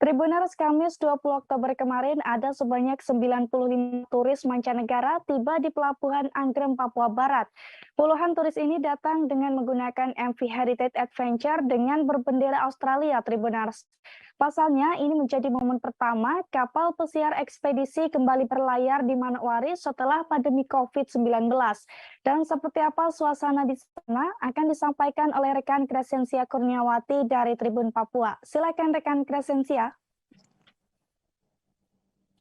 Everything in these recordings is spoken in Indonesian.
Tribuners, Kamis 20 Oktober kemarin ada sebanyak 95 turis mancanegara tiba di Pelabuhan Anggrem, Papua Barat. Puluhan turis ini datang dengan menggunakan MV Heritage Adventure dengan berbendera Australia, Tribuners. Pasalnya, ini menjadi momen pertama kapal pesiar ekspedisi kembali berlayar di Manokwari setelah pandemi COVID-19. Dan seperti apa suasana di sana akan disampaikan oleh rekan Crescentia Kurniawati dari Tribun Papua. Silakan rekan Crescentia.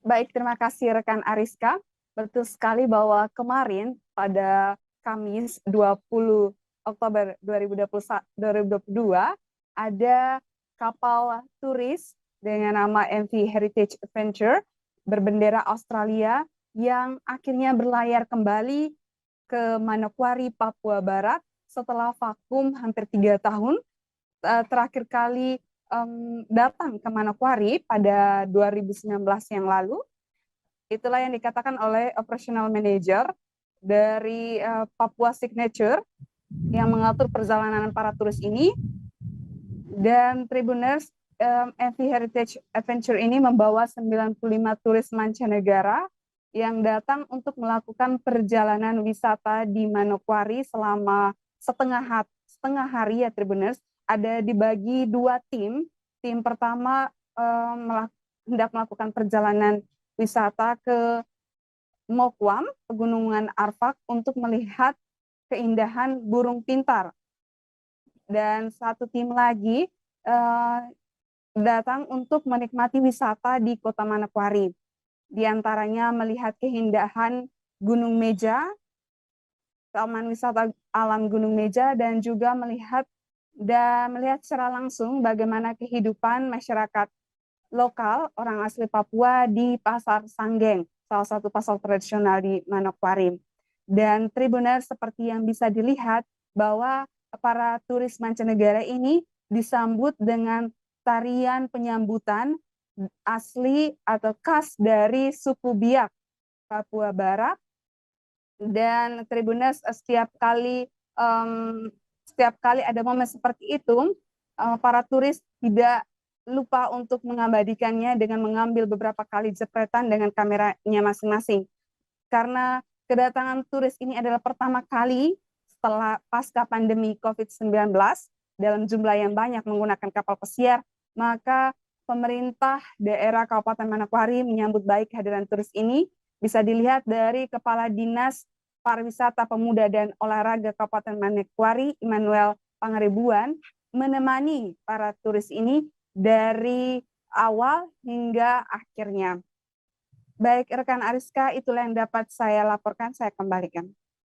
Baik, terima kasih rekan Ariska. Betul sekali bahwa kemarin pada Kamis 20 Oktober 2022 ada kapal turis dengan nama MV Heritage Adventure berbendera Australia yang akhirnya berlayar kembali ke Manokwari, Papua Barat setelah vakum hampir 3 tahun. Terakhir kali datang ke Manokwari pada 2019 yang lalu. Itulah yang dikatakan oleh Operational Manager dari Papua Signature yang mengatur perjalanan para turis ini. Dan Tribuners, MV Heritage Adventure ini membawa 95 turis mancanegara yang datang untuk melakukan perjalanan wisata di Manokwari selama setengah hari ya Tribuners. Ada dibagi 2 tim. Tim pertama hendak melakukan perjalanan wisata ke Mokwam, Pegunungan Arfak untuk melihat keindahan burung pintar. Dan satu tim lagi datang untuk menikmati wisata di Kota Manokwari. Di antaranya melihat keindahan Gunung Meja, Taman Wisata Alam Gunung Meja, dan juga melihat secara langsung bagaimana kehidupan masyarakat lokal orang asli Papua di Pasar Sanggeng, salah satu pasar tradisional di Manokwari. Dan Tribuner, seperti yang bisa dilihat bahwa para turis mancanegara ini disambut dengan tarian penyambutan asli atau khas dari suku Biak Papua Barat. Dan Tribuners, setiap kali ada momen seperti itu, para turis tidak lupa untuk mengabadikannya dengan mengambil beberapa kali jepretan dengan kameranya masing-masing. Karena kedatangan turis ini adalah pertama kali setelah pasca pandemi COVID-19 dalam jumlah yang banyak menggunakan kapal pesiar, maka pemerintah daerah Kabupaten Manokwari menyambut baik kehadiran turis ini. Bisa dilihat dari Kepala Dinas Pariwisata Pemuda dan Olahraga Kabupaten Manokwari, Immanuel Pangaribuan, menemani para turis ini dari awal hingga akhirnya. Baik, rekan Ariska, itulah yang dapat saya laporkan, saya kembalikan.